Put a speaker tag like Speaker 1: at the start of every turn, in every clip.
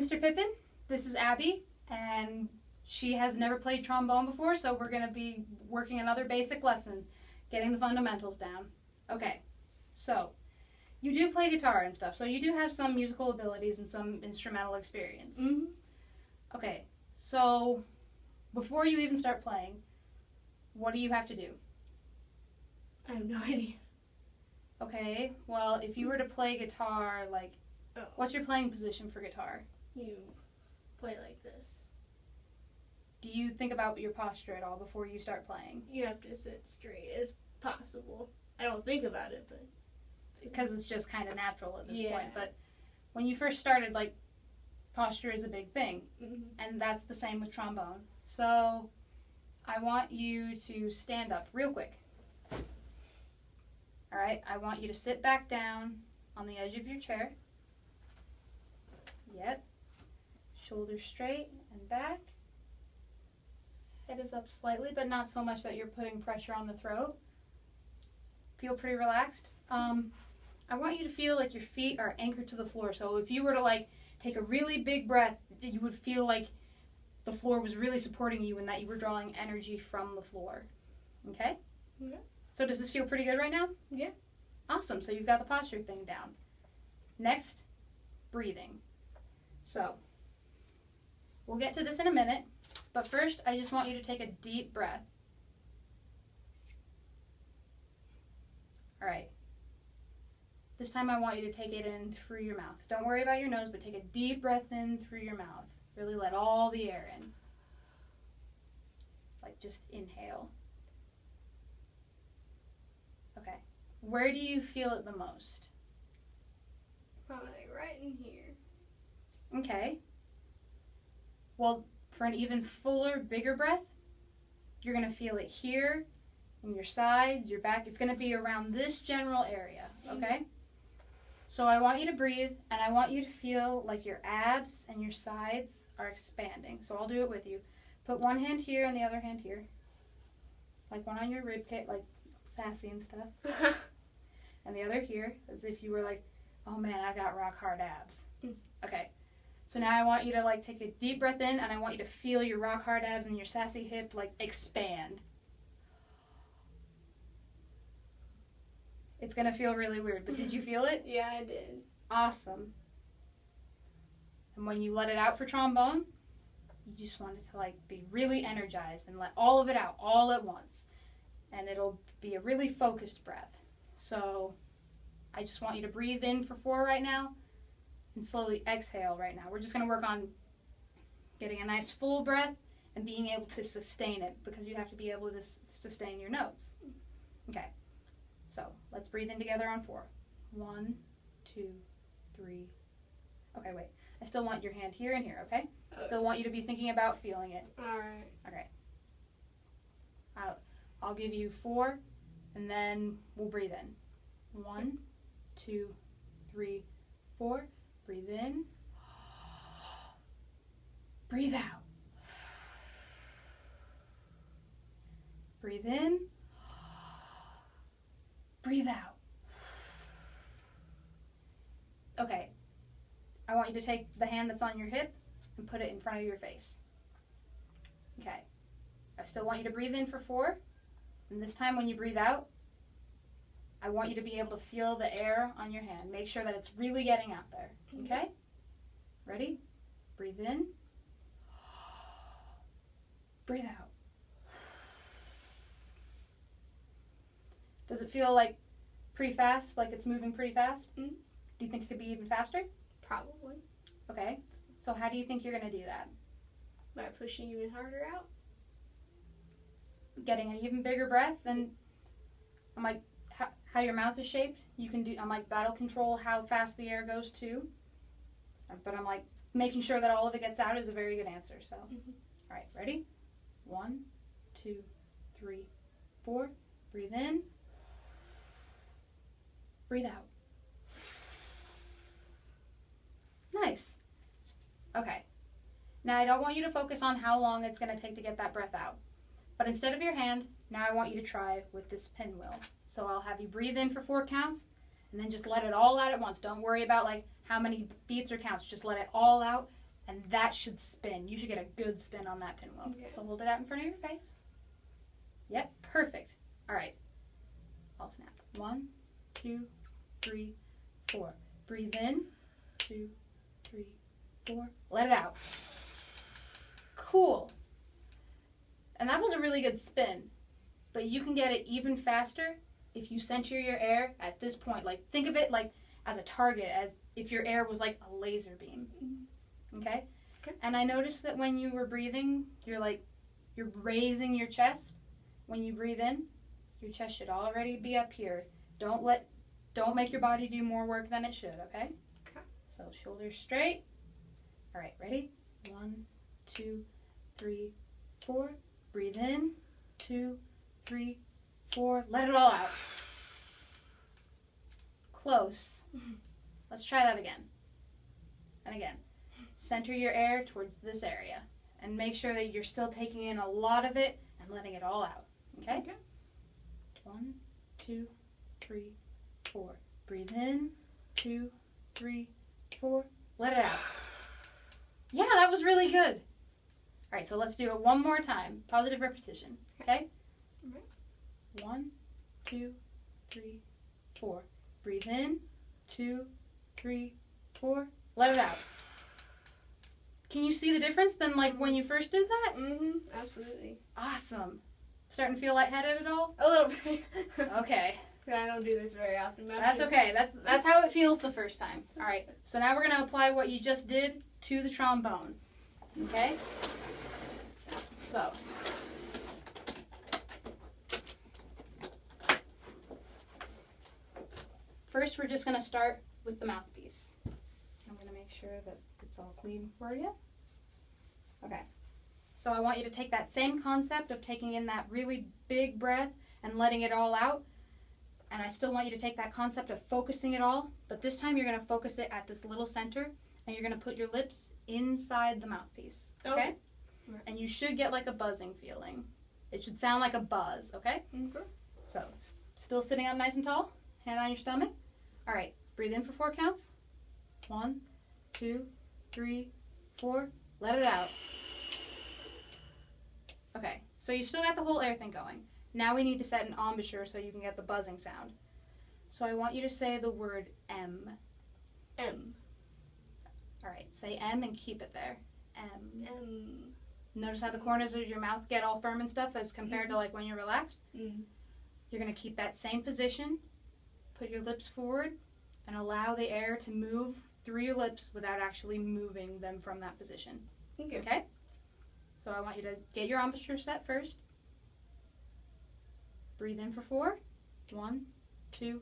Speaker 1: Mr. Pippin. This is Abby, and she has never played trombone before, so we're going to be working another basic lesson, getting the fundamentals down. Okay, so you do play guitar and stuff, so you do have some musical abilities and some instrumental experience.
Speaker 2: Mm-hmm.
Speaker 1: Okay, so before you even start playing, what do you have to do?
Speaker 2: I have no idea.
Speaker 1: Okay, well, if you were to play guitar, like, what's your playing position for guitar?
Speaker 2: You play like this.
Speaker 1: Do you think about your posture at all before you start playing?
Speaker 2: You have to sit straight as possible. I don't think about it, but...
Speaker 1: Because it's just kind of natural at this
Speaker 2: Yeah.
Speaker 1: point. But when you first started, like, posture is a big thing.
Speaker 2: Mm-hmm.
Speaker 1: And that's the same with trombone. So I want you to stand up real quick. All right, I want you to sit back down on the edge of your chair. Yep. Shoulders straight and back. Head is up slightly, but not so much that you're putting pressure on the throat. Feel pretty relaxed. I want you to feel like your feet are anchored to the floor. So if you were to like take a really big breath, you would feel like the floor was really supporting you and that you were drawing energy from the floor. Okay?
Speaker 2: Yeah.
Speaker 1: So does this feel pretty good right now?
Speaker 2: Yeah.
Speaker 1: Awesome. So you've got the posture thing down. Next, breathing. So we'll get to this in a minute, but first I just want you to take a deep breath. All right. This time I want you to take it in through your mouth. Don't worry about your nose, but take a deep breath in through your mouth. Really let all the air in. Like just inhale. Okay. Where do you feel it the most?
Speaker 2: Probably right in here.
Speaker 1: Okay. Well, for an even fuller, bigger breath, you're going to feel it here, in your sides, your back. It's going to be around this general area, okay? So I want you to breathe, and I want you to feel like your abs and your sides are expanding. So I'll do it with you. Put one hand here and the other hand here. Like one on your rib cage, like sassy and stuff. And the other here, as if you were like, oh man, I've got rock hard abs. Okay. So now I want you to like take a deep breath in, and I want you to feel your rock hard abs and your sassy hip like expand. It's gonna feel really weird, but did you feel it?
Speaker 2: Yeah, I did.
Speaker 1: Awesome. And when you let it out for trombone, you just want it to like be really energized and let all of it out all at once. And it'll be a really focused breath. So I just want you to breathe in for 4 right now and slowly exhale right now. We're just going to work on getting a nice full breath and being able to sustain it, because you have to be able to sustain your notes. Okay, so let's breathe in together on 4. 1, 2, 3. Okay, wait. I still want your hand here and here, okay? Still want you to be thinking about feeling it.
Speaker 2: All right.
Speaker 1: Okay. I'll give you 4, and then we'll breathe in. 1, 2, 3, 4. Breathe in. Breathe out. Breathe in. Breathe out. Okay. I want you to take the hand that's on your hip and put it in front of your face. Okay. I still want you to breathe in for 4. And this time when you breathe out, I want you to be able to feel the air on your hand. Make sure that it's really getting out there. Okay? Ready? Breathe in. Breathe out. Does it feel like pretty fast? Like it's moving pretty fast?
Speaker 2: Mm-hmm.
Speaker 1: Do you think it could be even faster?
Speaker 2: Probably.
Speaker 1: Okay. So how do you think you're going to do that?
Speaker 2: By pushing even harder out.
Speaker 1: Getting an even bigger breath, and I'm like, how your mouth is shaped, you can do, I'm like, that'll control how fast the air goes too. But I'm like, making sure that all of it gets out is a very good answer. So, All right, ready? 1, 2, 3, 4. Breathe in. Breathe out. Nice. Okay. Now I don't want you to focus on how long it's going to take to get that breath out. But instead of your hand, now I want you to try with this pinwheel. So I'll have you breathe in for 4 counts, and then just let it all out at once. Don't worry about like how many beats or counts. Just let it all out and that should spin. You should get a good spin on that pinwheel.
Speaker 2: Okay.
Speaker 1: So hold it out in front of your face. Yep, perfect. All right. I'll snap. 1, 2, 3, 4. Breathe in. 2, 3, 4. Let it out. Cool. And that was a really good spin. But you can get it even faster if you center your air at this point. Like, think of it like as a target, as if your air was like a laser beam. Okay?
Speaker 2: Okay.
Speaker 1: And I noticed that when you were breathing, you're raising your chest. When you breathe in, your chest should already be up here. Don't make your body do more work than it should, okay?
Speaker 2: Okay.
Speaker 1: So shoulders straight. All right, ready? 1, 2, 3, 4. Breathe in. 2, 3, 4. Let it all out. Close. Let's try that again. And again. Center your air towards this area. And make sure that you're still taking in a lot of it and letting it all out. Okay?
Speaker 2: Okay.
Speaker 1: 1, 2, 3, 4. Breathe in. 2, 3, 4. Let it out. Yeah, that was really good. All right, so let's do it one more time. Positive repetition. Okay?
Speaker 2: Okay.
Speaker 1: 1, 2, 3, 4. Breathe in. 2, 3, 4. Let it out. Can you see the difference than like when you first did that?
Speaker 2: Absolutely.
Speaker 1: Awesome. Starting to feel lightheaded at all?
Speaker 2: A little bit.
Speaker 1: Okay.
Speaker 2: I don't do this very often.
Speaker 1: That's okay. That's how it feels the first time. All right. So now we're going to apply what you just did to the trombone. Okay? So. First, we're just going to start with the mouthpiece. I'm going to make sure that it's all clean for you. Okay. So I want you to take that same concept of taking in that really big breath and letting it all out. And I still want you to take that concept of focusing it all, but this time you're going to focus it at this little center, and you're going to put your lips inside the mouthpiece, okay?
Speaker 2: Right.
Speaker 1: And you should get like a buzzing feeling. It should sound like a buzz, okay?
Speaker 2: Okay.
Speaker 1: So, still sitting up nice and tall, hand on your stomach. All right, breathe in for 4 counts. 1, 2, 3, 4. Let it out. Okay, so you still got the whole air thing going. Now we need to set an embouchure so you can get the buzzing sound. So I want you to say the word M.
Speaker 2: M.
Speaker 1: All right, say M and keep it there. M.
Speaker 2: M.
Speaker 1: Notice how the corners of your mouth get all firm and stuff as compared to like when you're relaxed? You're going to keep that same position. Put your lips forward and allow the air to move through your lips without actually moving them from that position. Okay? So I want you to get your embouchure set first. Breathe in for 4. 1, 2,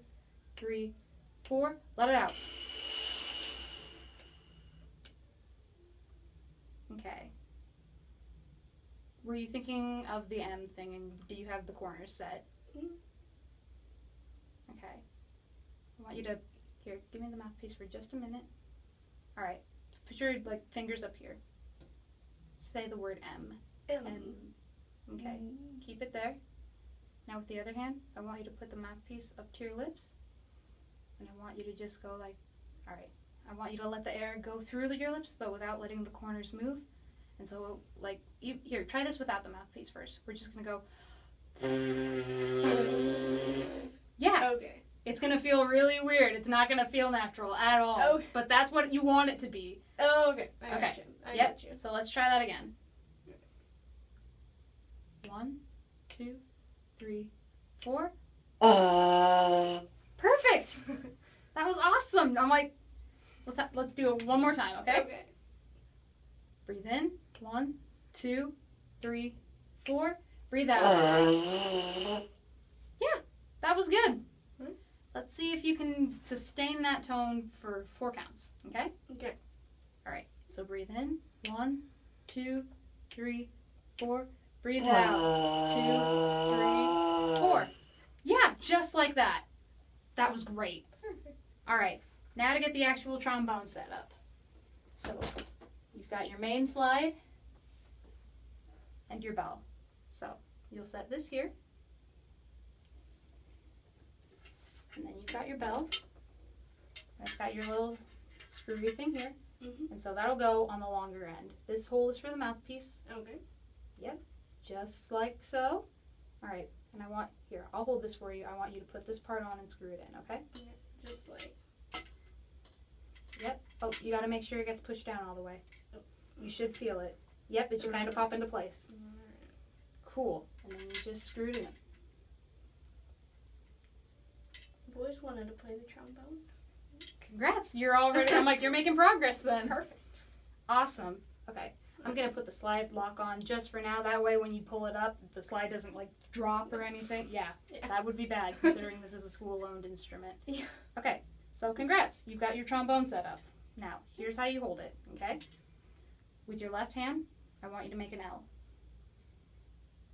Speaker 1: 3, 4. Let it out. Okay. Were you thinking of the M thing, and do you have the corners set? Okay. I want you to, here, give me the mouthpiece for just a minute. All right. Put your fingers up here. Say the word M.
Speaker 2: M.
Speaker 1: Okay. Keep it there. Now with the other hand, I want you to put the mouthpiece up to your lips. And I want you to just go like, all right. I want you to let the air go through your lips, but without letting the corners move. And so, here, try this without the mouthpiece first. We're just going to go. Yeah.
Speaker 2: Okay.
Speaker 1: It's going to feel really weird. It's not going to feel natural at all.
Speaker 2: Oh.
Speaker 1: But that's what you want it to be.
Speaker 2: Oh, okay. I
Speaker 1: Okay.
Speaker 2: got you. I
Speaker 1: Yep.
Speaker 2: got you.
Speaker 1: So let's try that again. 1, 2, 3, 4. Perfect. That was awesome. I'm like, let's do it one more time, okay?
Speaker 2: Okay.
Speaker 1: Breathe in. 1, 2, 3, 4. Breathe out. Yeah, that was good. Let's see if you can sustain that tone for 4 counts, okay?
Speaker 2: Okay.
Speaker 1: All right, so breathe in. 1, 2, 3, 4. Breathe out. 2, 3, 4. Yeah, just like that. That was great.
Speaker 2: Perfect.
Speaker 1: All right, now to get the actual trombone set up. So you've got your main slide and your bell. So you'll set this here. And then you've got your bell. And it's got your little screwy thing here. And so that'll go on the longer end. This hole is for the mouthpiece.
Speaker 2: Okay.
Speaker 1: Yep. Just like so. All right. And I want, here, I'll hold this for you. I want you to put this part on and screw it in, okay?
Speaker 2: Yeah, just like.
Speaker 1: Yep. Oh, you got to make sure it gets pushed down all the way.
Speaker 2: Oh.
Speaker 1: You should feel it. Yep, it should kind of pop into place.
Speaker 2: Alright.
Speaker 1: Cool. And then you just screwed it in.
Speaker 2: I've always wanted to play the trombone.
Speaker 1: Congrats. You're already, I'm like, you're making progress then.
Speaker 2: Perfect.
Speaker 1: Awesome. Okay. I'm going to put the slide lock on just for now. That way when you pull it up, the slide doesn't like drop or anything. Yeah. That would be bad considering this is a school-owned instrument.
Speaker 2: Yeah.
Speaker 1: Okay. So congrats. You've got your trombone set up. Now, here's how you hold it, okay? With your left hand, I want you to make an L.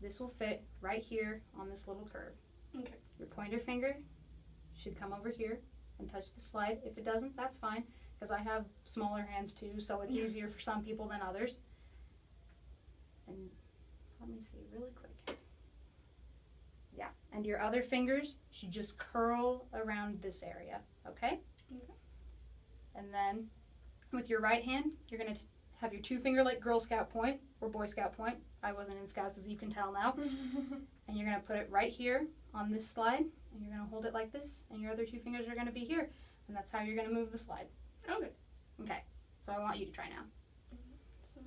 Speaker 1: This will fit right here on this little curve.
Speaker 2: Okay.
Speaker 1: Your pointer finger should come over here and touch the slide. If it doesn't, that's fine, because I have smaller hands too, so it's easier for some people than others. And let me see really quick. Yeah, and your other fingers should just curl around this area, okay?
Speaker 2: Okay.
Speaker 1: And then with your right hand, you're going to have your two finger like Girl Scout point or Boy Scout point. I wasn't in Scouts, as you can tell now. And you're going to put it right here on this slide, and you're going to hold it like this, and your other two fingers are going to be here, and that's how you're going to move the slide.
Speaker 2: Okay.
Speaker 1: Okay, so I want you to try now.
Speaker 2: So,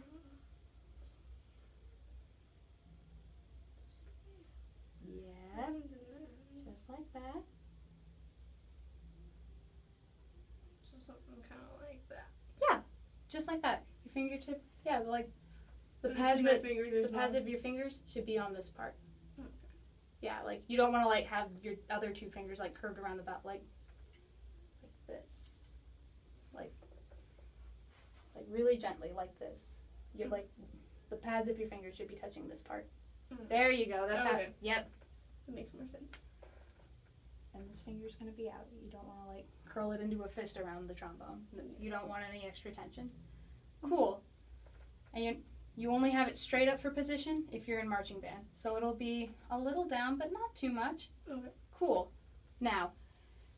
Speaker 1: Yeah, just like that.
Speaker 2: so something kind of like that.
Speaker 1: Yeah, just like that. Your fingertip, yeah, like the
Speaker 2: You
Speaker 1: pads,
Speaker 2: see my fingers are
Speaker 1: the pads
Speaker 2: small?
Speaker 1: of your fingers should be on this part.
Speaker 2: Okay.
Speaker 1: Yeah, like you don't want to like have your other two fingers like curved around the butt like this. Like really gently like this. You're like the pads of your fingers should be touching this part. There you go. That's how.
Speaker 2: Okay.
Speaker 1: Yep.
Speaker 2: That makes more sense.
Speaker 1: And this finger's gonna be out. You don't want to like curl it into a fist around the trombone. You don't want any extra tension. Cool. And you only have it straight up for position if you're in marching band. So it'll be a little down, but not too much.
Speaker 2: Okay.
Speaker 1: Cool. Now,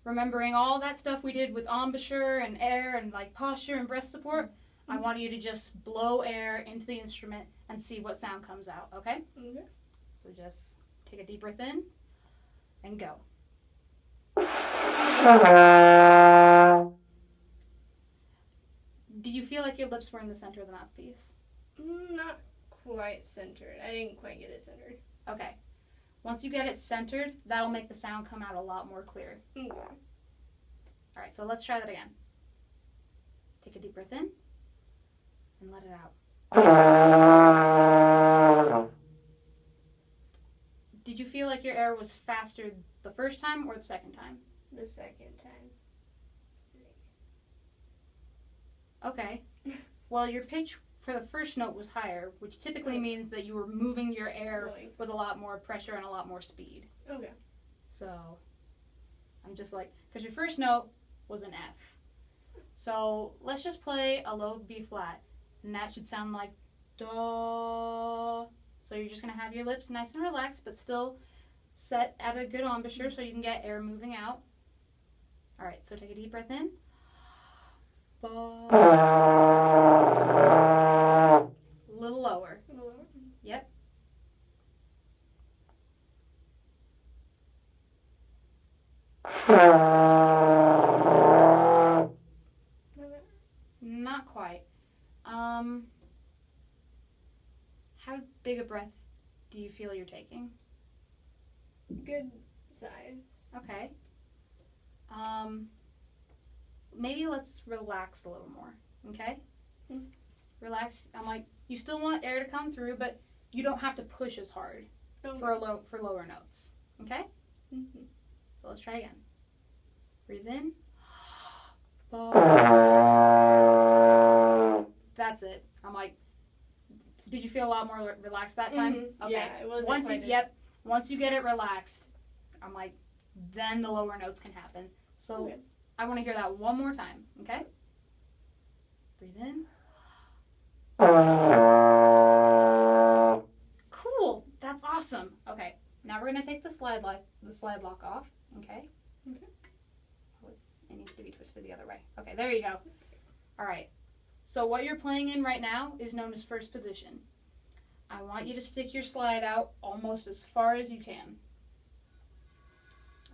Speaker 1: remembering all that stuff we did with embouchure and air and like posture and breast support, I want you to just blow air into the instrument and see what sound comes out, okay?
Speaker 2: Okay.
Speaker 1: So just take a deep breath in and go. Do you feel like your lips were in the center of the mouthpiece?
Speaker 2: Not quite centered. I didn't quite get it centered.
Speaker 1: Okay. Once you get it centered, that'll make the sound come out a lot more clear.
Speaker 2: Okay.
Speaker 1: All right, so let's try that again. Take a deep breath in and let it out. Did you feel like your air was faster the first time or the second time?
Speaker 2: The second time.
Speaker 1: Okay. Well, your pitch for the first note was higher, which typically means that you were moving your air with a lot more pressure and a lot more speed.
Speaker 2: Okay.
Speaker 1: So I'm just like, because your first note was an F. So let's just play a low B flat, and that should sound like da. So you're just going to have your lips nice and relaxed, but still set at a good embouchure so you can get air moving out. All right, so take a deep breath in. A little lower. Yep. Not quite. How big a breath do you feel you're taking?
Speaker 2: Good size.
Speaker 1: Okay. Maybe let's relax a little more, okay? Relax. I'm like, you still want air to come through, but you don't have to push as hard for lower notes, okay? So let's try again. Breathe in. That's it. I'm like, did you feel a lot more relaxed that time? Okay.
Speaker 2: Yeah, it wasn't
Speaker 1: Once you get it relaxed, I'm like, then the lower notes can happen. So I want to hear that one more time, okay? Breathe in. Cool. That's awesome. Okay. Now we're going to take the slide lock off, okay? Oh, it needs to be twisted the other way. Okay, there you go. All right. So what you're playing in right now is known as first position. I want you to stick your slide out almost as far as you can.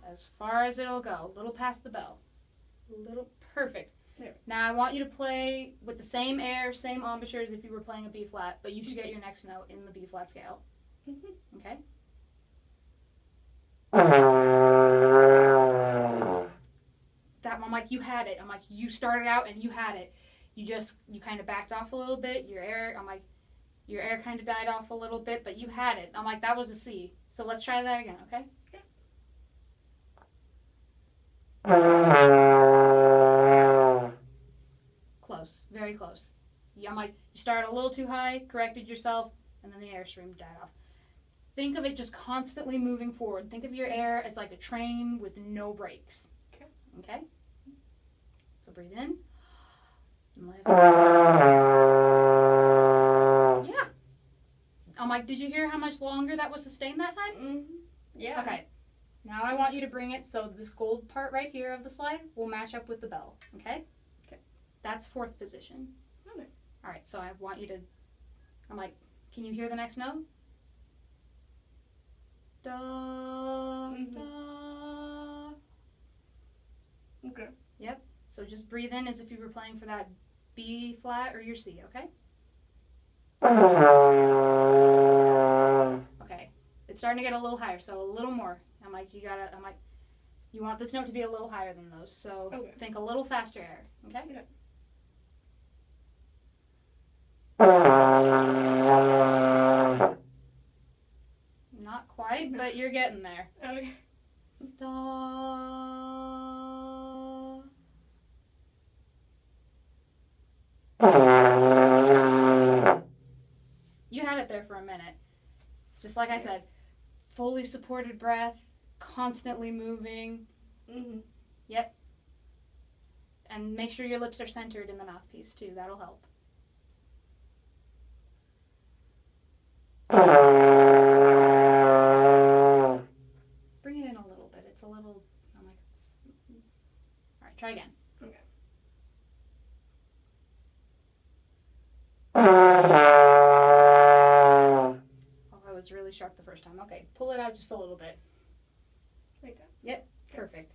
Speaker 1: As far as it'll go, a little past the bell. Perfect.
Speaker 2: There.
Speaker 1: Now I want you to play with the same air, same embouchure as if you were playing a B flat, but you should get your next note in the B flat scale. Okay? That one, I'm like, you had it. I'm like, you started out and you had it. You kind of backed off a little bit. Your air kind of died off a little bit, but you had it. I'm like, that was a C. So let's try that again, okay? Close, very close. I'm like, you started a little too high, corrected yourself, and then the airstream died off. Think of it just constantly moving forward. Think of your air as like a train with no brakes. Okay? So breathe in. And let it Yeah. I'm like, did you hear how much longer that was sustained that time?
Speaker 2: Mm-hmm. Yeah.
Speaker 1: Okay. Now I want you to bring it so this gold part right here of the slide will match up with the bell. Okay?
Speaker 2: Okay.
Speaker 1: That's fourth position.
Speaker 2: Okay.
Speaker 1: All right. So I want you to. I'm like, can you hear the next note? Da da.
Speaker 2: Okay.
Speaker 1: Yep. So just breathe in as if you were playing for that B flat or your C. Okay. Okay. It's starting to get a little higher, so a little more. I'm like, you want this note to be a little higher than those, so think a little faster air, okay? Not quite, but you're getting there.
Speaker 2: Okay.
Speaker 1: Da. You had it there for a minute. Just like I said, fully supported breath, constantly moving.
Speaker 2: Mm-hmm.
Speaker 1: Yep. And make sure your lips are centered in the mouthpiece too. That'll help. Bring it in a little bit. It's a little. I'm like, all right, try again.
Speaker 2: Okay.
Speaker 1: I was really sharp the first time. Okay, pull it out just a little bit.
Speaker 2: Like that?
Speaker 1: Yep, perfect.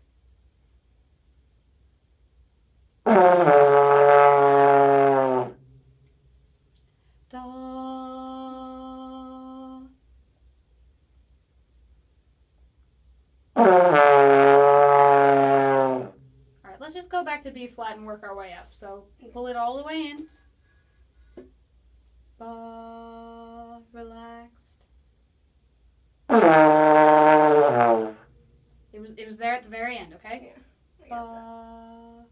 Speaker 1: Da. Alright, let's just go back to B flat and work our way up. So pull it all the way in. Ba, relaxed. It was there at the very end, okay?
Speaker 2: Yeah.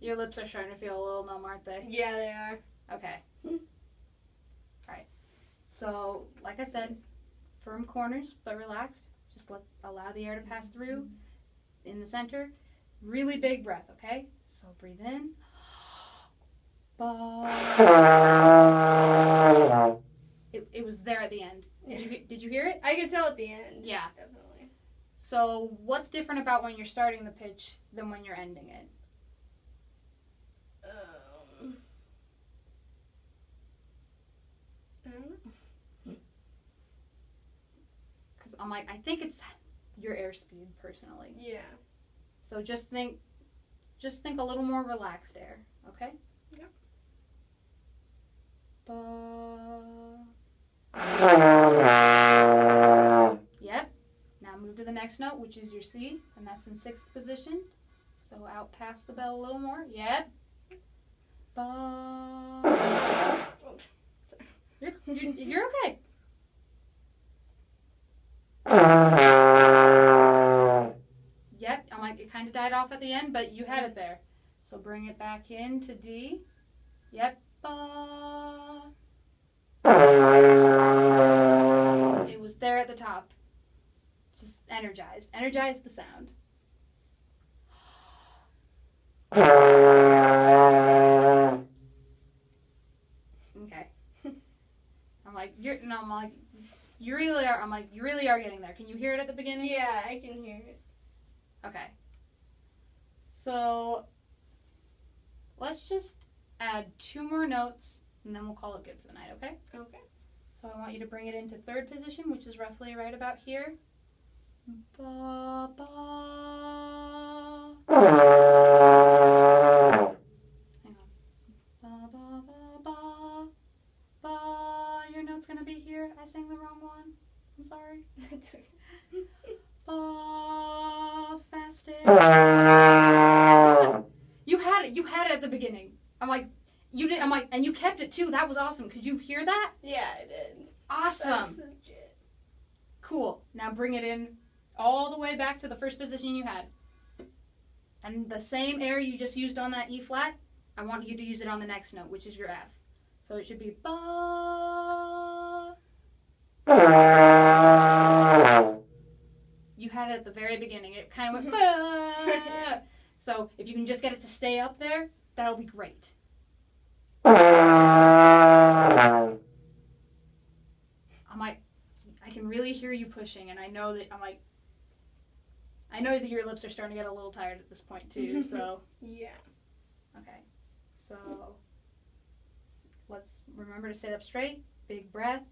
Speaker 1: Your lips are starting to feel a little numb, aren't they?
Speaker 2: Yeah, they are.
Speaker 1: Okay. Alright. So, like I said, firm corners, but relaxed. Just allow the air to pass through in the center. Really big breath, okay? So breathe in. It was there at the end. Did you hear it?
Speaker 2: I could tell at the end.
Speaker 1: Yeah.
Speaker 2: Definitely.
Speaker 1: So what's different about when you're starting the pitch than when you're ending it?
Speaker 2: I don't know.
Speaker 1: Because I'm like, I think it's your airspeed personally.
Speaker 2: Yeah.
Speaker 1: So just think a little more relaxed air, okay?
Speaker 2: Yeah.
Speaker 1: Yep. Now move to the next note, which is your C, and that's in sixth position. So out past the bell a little more. Yep. You're okay. Yep. I'm like, it kind of died off at the end, but you had it there. So bring it back in to D. Yep. It was there at the top. Just energized. Energize the sound. Okay. I'm like, you really are getting there. Can you hear it at the beginning?
Speaker 2: Yeah, I can hear it.
Speaker 1: Okay. So let's just add 2 more notes and then we'll call it good for the night, okay?
Speaker 2: Okay.
Speaker 1: So I want you to bring it into 3rd position, which is roughly right about here. Ba, ba. Hang on. Ba, ba, ba, ba. Ba. Your note's gonna be here. I sang the wrong one. I'm sorry.
Speaker 2: That's okay.
Speaker 1: Ba. Faster. You had it at the beginning. I'm like, you did. I'm like, and you kept it too. That was awesome. Could you hear that?
Speaker 2: Yeah, I did.
Speaker 1: Awesome.
Speaker 2: That's legit.
Speaker 1: Cool. Now bring it in all the way back to the first position you had. And the same air you just used on that E flat, I want you to use it on the next note, which is your F. So it should be ba. You had it at the very beginning. It kind of went ba. So if you can just get it to stay up there, that'll be great. I can really hear you pushing, and I know that I know that your lips are starting to get a little tired at this point too. So
Speaker 2: Yeah.
Speaker 1: okay, so let's remember to sit up straight. Big breath.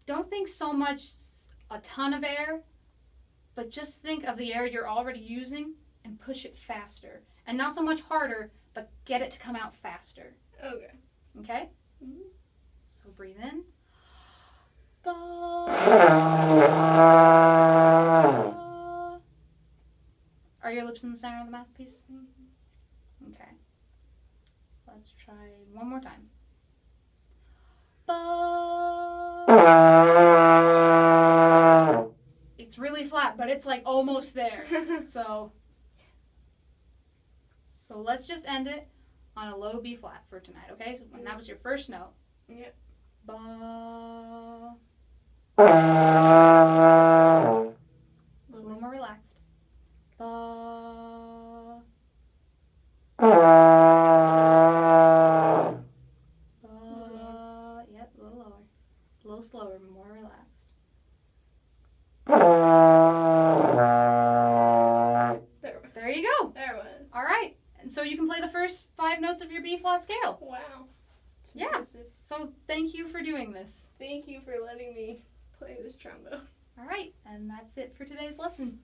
Speaker 1: Don't think so much a ton of air, but just think of the air you're already using and push it faster, and not so much harder, but get it to come out faster.
Speaker 2: Okay.
Speaker 1: Okay.
Speaker 2: Mm-hmm.
Speaker 1: So breathe in. Ba. Are your lips in the center of the mouthpiece?
Speaker 2: Mm-hmm.
Speaker 1: Okay. Let's try one more time. Ba. It's really flat, but it's like almost there. So let's just end it on a low B flat for tonight, okay? So when that was your first note.
Speaker 2: Yep.
Speaker 1: Ba. A little more relaxed. Ba. Ba. Yep, a little lower. A little slower, more relaxed. There you go.
Speaker 2: There it was.
Speaker 1: All right. And so you can play the first 5 notes of your B flat scale.
Speaker 2: Wow. It's
Speaker 1: Yeah.
Speaker 2: impressive.
Speaker 1: So thank you for doing this.
Speaker 2: Thank you for letting me play this trombone.
Speaker 1: All right. And that's it for today's lesson.